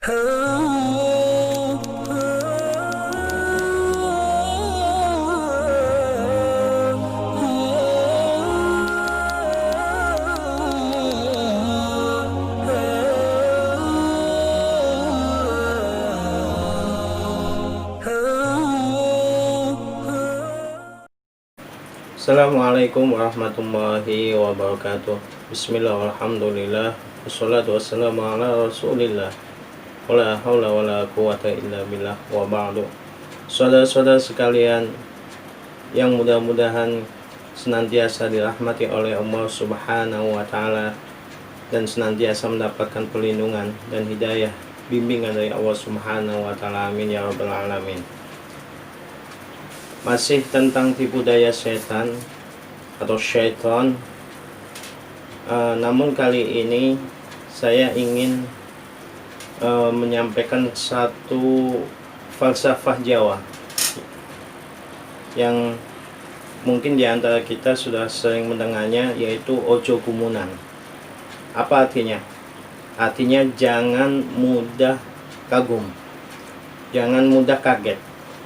Assalamualaikum warahmatullahi wabarakatuh. Bismillah, alhamdulillah, wassalatu wassalamu ala rasulillah, wala hawla wala quwata illa billah, wa ba'du. Saudara-saudara sekalian yang mudah-mudahan senantiasa dirahmati oleh Allah subhanahu wa ta'ala dan senantiasa mendapatkan perlindungan dan hidayah bimbingan dari Allah subhanahu wa ta'ala, amin ya rabbal alamin. Masih tentang tipu daya setan atau syaitan, namun kali ini saya ingin menyampaikan satu falsafah Jawa yang mungkin di antara kita sudah sering mendengarnya, yaitu ojo gumunan. Apa artinya? Artinya jangan mudah kagum, jangan mudah kaget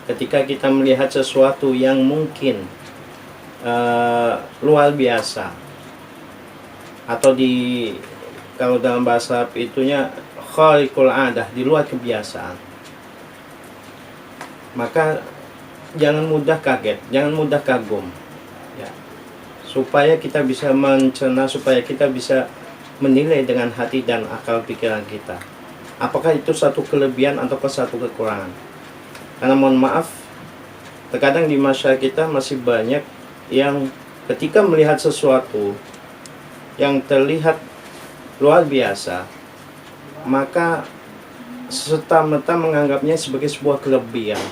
ketika kita melihat sesuatu yang mungkin luar biasa, atau kalau dalam bahasa itunya khariqul adah, di luar kebiasaan. Maka jangan mudah kaget, jangan mudah kagum, ya, supaya kita bisa mencerna, supaya kita bisa menilai dengan hati dan akal pikiran kita, apakah itu satu kelebihan atau satu kekurangan. Karena mohon maaf, terkadang di masyarakat kita masih banyak yang ketika melihat sesuatu yang terlihat luar biasa, maka serta-merta menganggapnya sebagai sebuah kelebihan.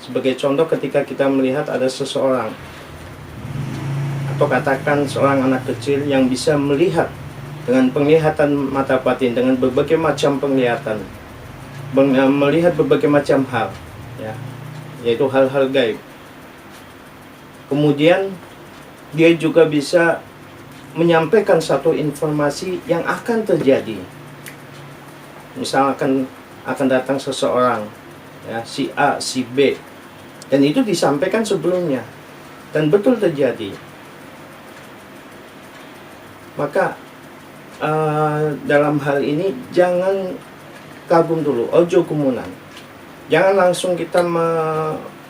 Sebagai contoh, ketika kita melihat ada seseorang, atau katakan seorang anak kecil yang bisa melihat dengan penglihatan mata batin, dengan berbagai macam penglihatan, melihat berbagai macam hal, ya, yaitu hal-hal gaib. Kemudian dia juga bisa menyampaikan satu informasi yang akan terjadi. Misalkan akan datang seseorang, ya, si A, si B, dan itu disampaikan sebelumnya dan betul terjadi. Maka dalam hal ini jangan kagum dulu, ojo gumunan. Jangan langsung kita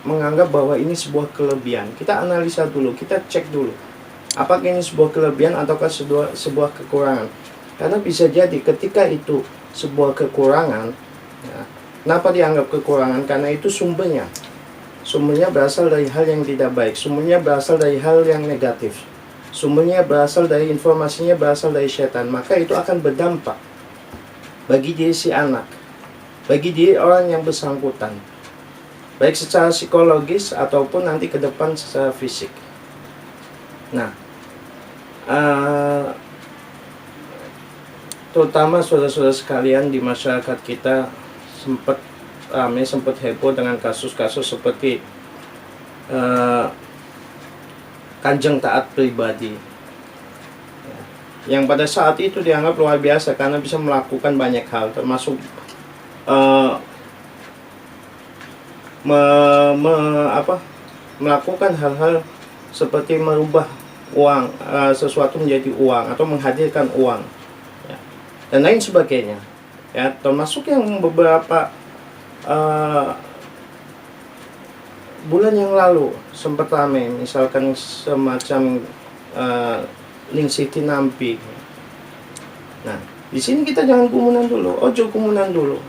menganggap bahwa ini sebuah kelebihan. Kita analisa dulu, kita cek dulu, apakah ini sebuah kelebihan ataukah sebuah kekurangan. Karena bisa jadi ketika itu sebuah kekurangan, ya, kenapa dianggap kekurangan? Karena itu sumbernya berasal dari hal yang tidak baik, sumbernya berasal dari hal yang negatif, sumbernya berasal dari informasinya berasal dari setan. Maka itu akan berdampak bagi diri si anak, bagi diri orang yang bersangkutan, baik secara psikologis ataupun nanti ke depan secara fisik. Nah, terutama saudara-saudara sekalian, di masyarakat kita sempat heboh dengan kasus-kasus seperti kanjeng taat pribadi, yang pada saat itu dianggap luar biasa karena bisa melakukan banyak hal, termasuk melakukan hal-hal seperti merubah uang, sesuatu menjadi uang, atau menghadirkan uang, ya, dan lain sebagainya, ya, termasuk yang beberapa bulan yang lalu sempat ramai, misalkan semacam Ning Siti Nampi. Nah, di sini kita jangan gumunan dulu, ojo gumunan dulu.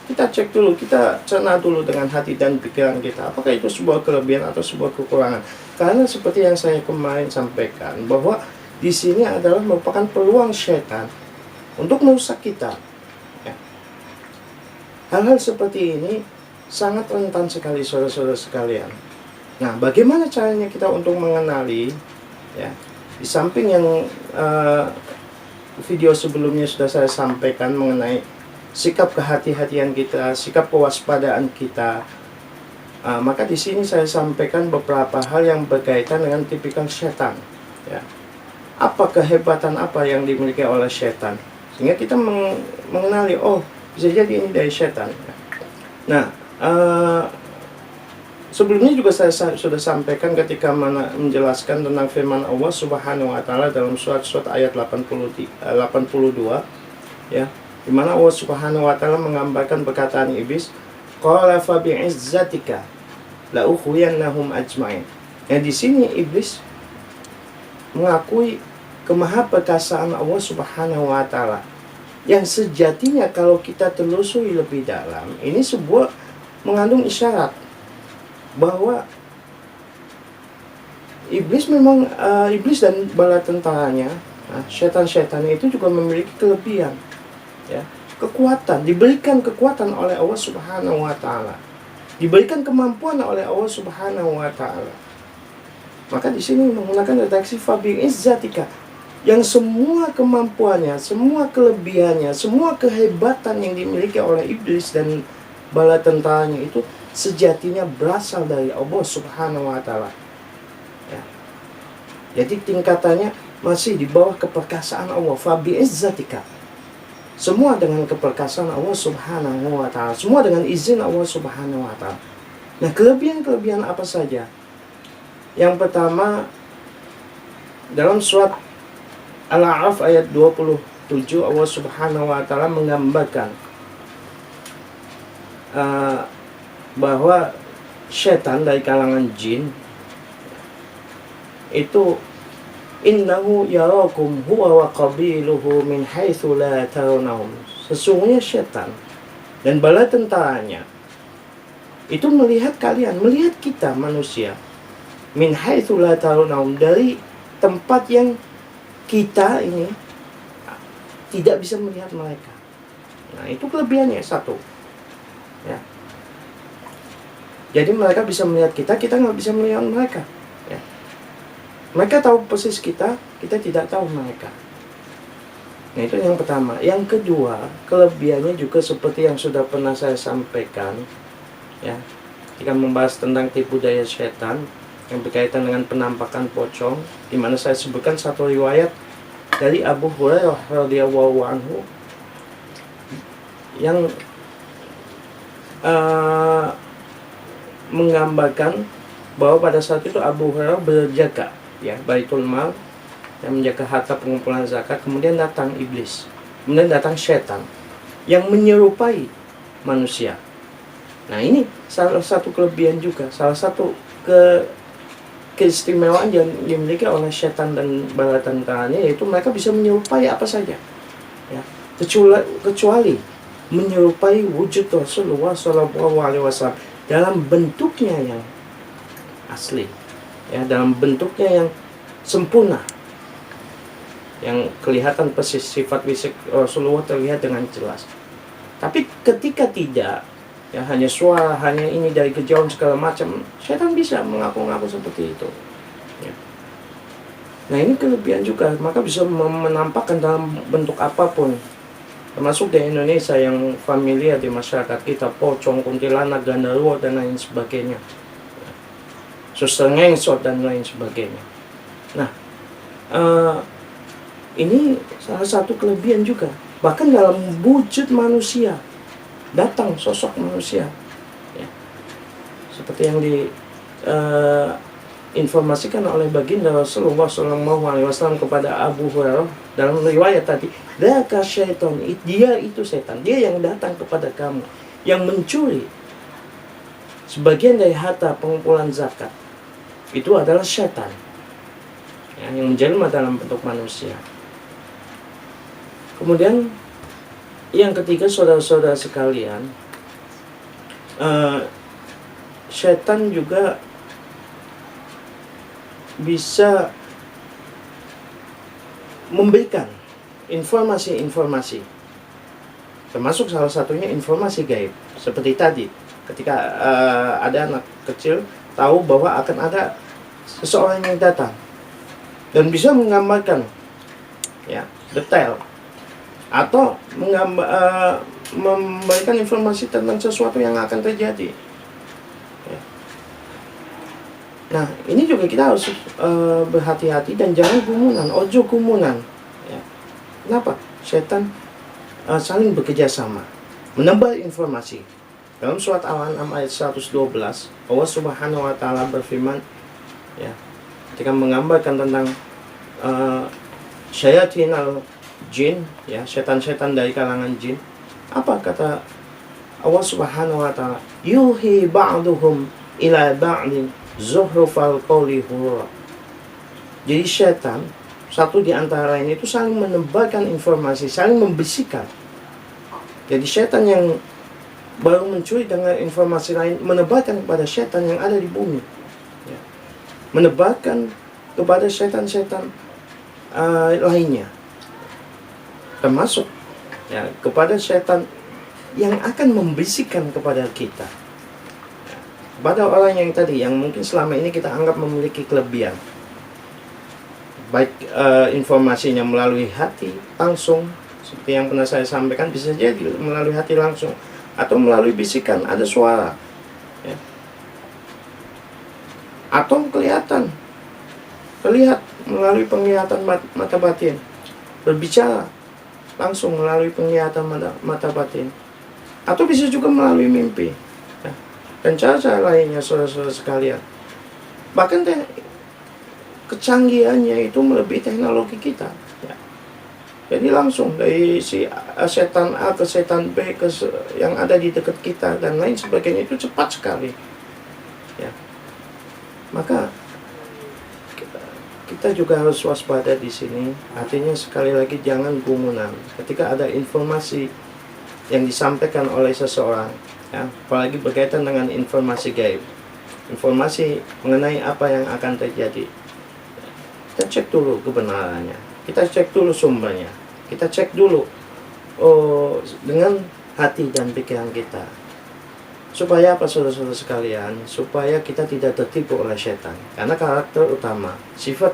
Kita cek dulu, kita cerna dulu dengan hati dan pikiran kita, apakah itu sebuah kelebihan atau sebuah kekurangan. Karena seperti yang saya kemarin sampaikan, bahwa di sini adalah merupakan peluang setan untuk merusak kita. Ya. Hal-hal seperti ini sangat rentan sekali saudara-saudara sekalian. Nah, bagaimana caranya kita untuk mengenali, ya, di samping yang video sebelumnya sudah saya sampaikan mengenai sikap kehati-hatian kita, sikap kewaspadaan kita, maka di sini saya sampaikan beberapa hal yang berkaitan dengan tipikal setan, ya. Apa kehebatan apa yang dimiliki oleh setan, sehingga kita mengenali, oh, Bisa jadi ini dari setan. Nah, sebelumnya juga saya sudah sampaikan ketika menjelaskan tentang firman Allah Subhanahu wa taala dalam surat ayat 82, ya, di mana Allah Subhanahu wa taala menggambarkan perkataan iblis, qala fa bi'izzatika la ukhwiyannahum ajmain. Nah, di sini iblis mengakui kemahaperkasaan Allah Subhanahu wa taala, yang sejatinya kalau kita telusuri lebih dalam, ini sebuah mengandung isyarat bahwa iblis memang iblis dan bala tentaranya, setan-setannya itu juga memiliki kelebihan, ya, kekuatan, diberikan kekuatan oleh Allah Subhanahu wa taala, diberikan kemampuan oleh Allah Subhanahu wa taala. Maka di sini menggunakan redaksi fabi izzatika, yang semua kemampuannya, semua kelebihannya, semua kehebatan yang dimiliki oleh iblis dan bala tentaranya itu sejatinya berasal dari Allah Subhanahu wa taala. Ya. Jadi tingkatannya masih di bawah keperkasaan Allah, fabi izzatika. Semua dengan keperkasaan Allah Subhanahu wa taala, semua dengan izin Allah Subhanahu wa taala. Nah, kelebihan-kelebihan apa saja? Yang pertama, dalam surat Al-A'raf ayat 27, Allah Subhanahu wa taala menggambarkan bahwa setan dari kalangan jin itu innahu yarakum huwa wa qabiluhu min haitsu la tarawnahum. Sesungguhnya setan dan bala tentaranya itu melihat kalian, melihat kita manusia, min haitsu la tarawnahum, dari tempat yang kita ini tidak bisa melihat mereka. Nah, itu kelebihannya satu, ya. Jadi mereka bisa melihat kita, kita nggak bisa melihat mereka, ya. Mereka tahu persis kita, kita tidak tahu mereka. Nah, itu yang pertama. Yang kedua, kelebihannya juga seperti yang sudah pernah saya sampaikan, ya, kita membahas tentang tipu daya setan yang berkaitan dengan penampakan pocong, di mana saya sebutkan satu riwayat dari Abu Hurairah radhiyallahu anhu yang menggambarkan bahwa pada saat itu Abu Hurairah berjaga, ya, Baitul Mal, yang menjaga harta pengumpulan zakat. Kemudian datang iblis, kemudian datang setan yang menyerupai manusia. Nah, ini salah satu kelebihan juga, salah satu keistimewaan yang dimiliki oleh setan dan bala tentaranya, yaitu mereka bisa menyerupai apa saja, ya, kecuali menyerupai wujud Rasulullah SAW dalam bentuknya yang asli, ya, dalam bentuknya yang sempurna, yang kelihatan persis sifat fisik Rasulullah terlihat dengan jelas. Tapi ketika tidak, ya, hanya suara, hanya ini dari kejauhan segala macam, setan bisa mengaku-ngaku seperti itu, ya. Nah, ini kelebihan juga, maka bisa menampakkan dalam bentuk apapun, termasuk di Indonesia yang familiar di masyarakat kita, pocong, kuntilanak, genderuwo dan lain sebagainya, suster ngesot dan lain sebagainya. Nah, ini salah satu kelebihan juga, bahkan dalam wujud manusia, datang sosok manusia, ya, seperti yang diinformasikan oleh baginda Rasulullah SAW kepada Abu Hurairah dalam riwayat tadi, dzaka syaiton, dia itu setan, dia yang datang kepada kamu, yang mencuri sebagian dari harta pengumpulan zakat. Itu adalah setan, ya, yang menjelma dalam bentuk manusia. Kemudian yang ketiga, saudara-saudara sekalian, setan juga bisa memberikan informasi-informasi, termasuk salah satunya informasi gaib. Seperti tadi, ketika ada anak kecil tahu bahwa akan ada seseorang yang datang dan bisa menggambarkan, ya, detail, atau memberikan informasi tentang sesuatu yang akan terjadi, ya. Nah, ini juga kita harus berhati-hati dan jangan gumunan, ojo gumunan, ya. Kenapa? Setan saling bekerja sama. menebar informasi. Dalam surat Al-An'am ayat 112, Allah Subhanahu wa taala berfirman, ya, ketika menggambarkan tentang syayatin al-jin, ya, setan-setan dari kalangan jin. Apa kata Allah Subhanahu wa taala? Yuhi ba'duhum ila ba'din zuhrufal qawli ghurura. Jadi setan satu di antara lain itu saling menebarkan informasi, saling membisikkan. Jadi setan yang baru mencuri dengan informasi lain menebarkan kepada setan yang ada di bumi, ya. Menebarkan kepada setan-setan lainnya, termasuk, ya, kepada setan yang akan membisikkan kepada kita, ya, kepada orang yang tadi yang mungkin selama ini kita anggap memiliki kelebihan, baik informasinya melalui hati langsung seperti yang pernah saya sampaikan, bisa jadi melalui hati langsung atau melalui bisikan, ada suara, ya. Atau terlihat melalui penglihatan mata batin, berbicara langsung melalui penglihatan mata batin, atau bisa juga melalui mimpi, ya. Dan cara-cara lainnya, saudara-saudara sekalian, bahkan kecanggihannya itu melebihi teknologi kita, ya. Jadi langsung dari si setan A ke setan B yang ada di dekat kita dan lain sebagainya itu cepat sekali, ya. Maka kita juga harus waspada di sini. Artinya sekali lagi jangan gumunan ketika ada informasi yang disampaikan oleh seseorang, ya, apalagi berkaitan dengan informasi gaib, informasi mengenai apa yang akan terjadi. Kita cek dulu kebenarannya, kita cek dulu sumbernya, kita cek dulu dengan hati dan pikiran kita. Supaya apa, saudara-saudara sekalian? Supaya kita tidak tertipu oleh setan. Karena karakter utama, sifat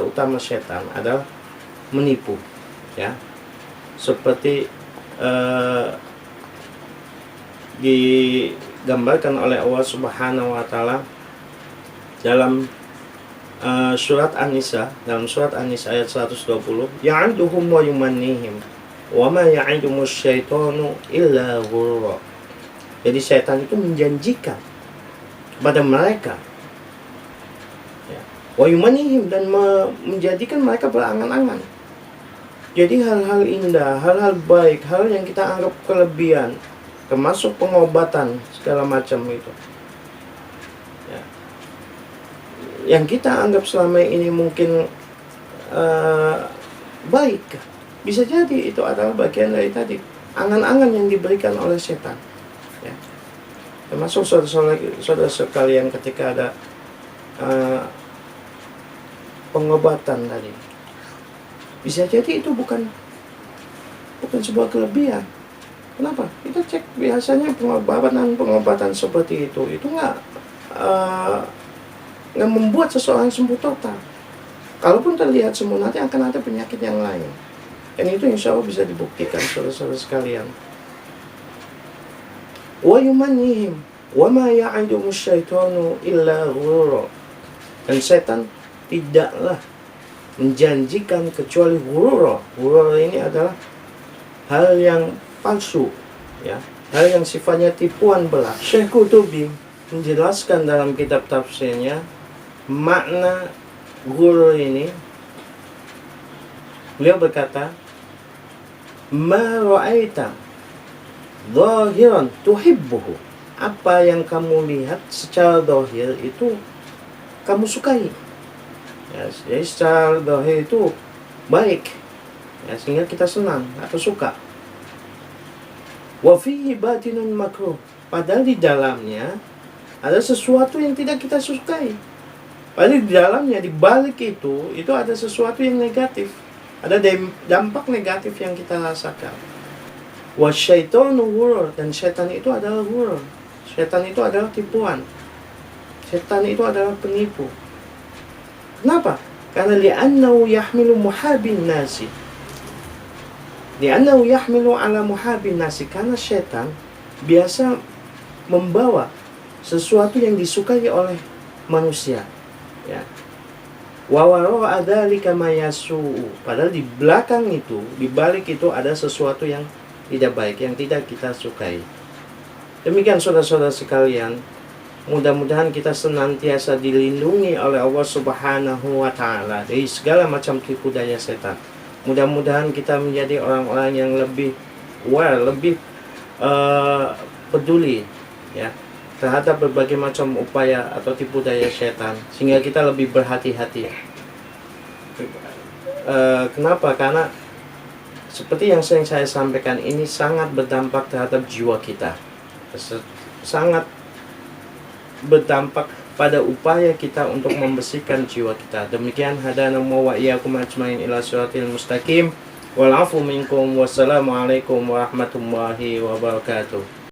utama setan adalah menipu, ya. Seperti digambarkan oleh Allah Subhanahu wa taala dalam surat An-Nisa, ayat 120, ya'aduhum wa yumannihim wa ma ya'idumus syaitanu illa ghurura. Jadi setan itu menjanjikan kepada mereka, ya, wa yumanihim, dan menjadikan mereka berangan-angan. Jadi hal-hal indah, hal-hal baik, hal yang kita anggap kelebihan, termasuk pengobatan segala macam itu, ya, yang kita anggap selama ini mungkin baik, bisa jadi itu adalah bagian dari tadi angan-angan yang diberikan oleh setan. Ya. Termasuk saudara sekalian ketika ada pengobatan tadi, bisa jadi itu bukan sebuah kelebihan. Kenapa? Kita cek biasanya pengobatan seperti itu nggak membuat seseorang sembuh total. Kalaupun terlihat sembuh, nanti akan ada penyakit yang lain. Dan itu insya Allah bisa dibuktikan, saudara-saudara sekalian. Wa yumanihim wa ma ya'idumus syaitanu illa ghurura. Dan setan tidaklah menjanjikan kecuali ghurura. Ghurura ini adalah hal yang palsu, ya, hal yang sifatnya tipuan belaka. Syekh Qurtubi menjelaskan dalam kitab tafsirnya makna ghurur ini. Beliau berkata, ma ra'aita zahiran tuhibbuhu. Apa yang kamu lihat secara zahir itu kamu sukai, ya, jadi secara zahir itu baik, ya, sehingga kita senang atau suka. Wa fihi batinun makruh. Padahal di dalamnya ada sesuatu yang tidak kita sukai. Padahal di dalamnya, di balik itu ada sesuatu yang negatif. Ada dampak negatif yang kita rasakan. Wasyaitanu ghurur, dan setan itu adalah ghurur. Setan itu adalah tipuan. Setan itu adalah penipu. Kenapa? Karena li'annahu yahmilu muhabin nasi. Li'annahu yahmilu ala muhabin nasi. Karena setan biasa membawa sesuatu yang disukai oleh manusia, ya. Wa wara'a dzalika ma yasu'u. Padahal di belakang itu, di balik itu ada sesuatu yang tidak baik, yang tidak kita sukai. Demikian saudara-saudara sekalian, mudah-mudahan kita senantiasa dilindungi oleh Allah Subhanahu wa Ta'ala dari segala macam tipu daya setan. Mudah-mudahan kita menjadi orang-orang yang lebih aware, lebih peduli ya terhadap berbagai macam upaya atau tipu daya setan, sehingga kita lebih berhati-hati. Kenapa? Karena seperti yang sering saya sampaikan, ini sangat berdampak terhadap jiwa kita, sangat berdampak pada upaya kita untuk membersihkan jiwa kita. Demikian, hadana wa iyyakum ajmain ila siratil mustaqim. Wal afu minkum. Wassalamualaikum warahmatullahi wabarakatuh.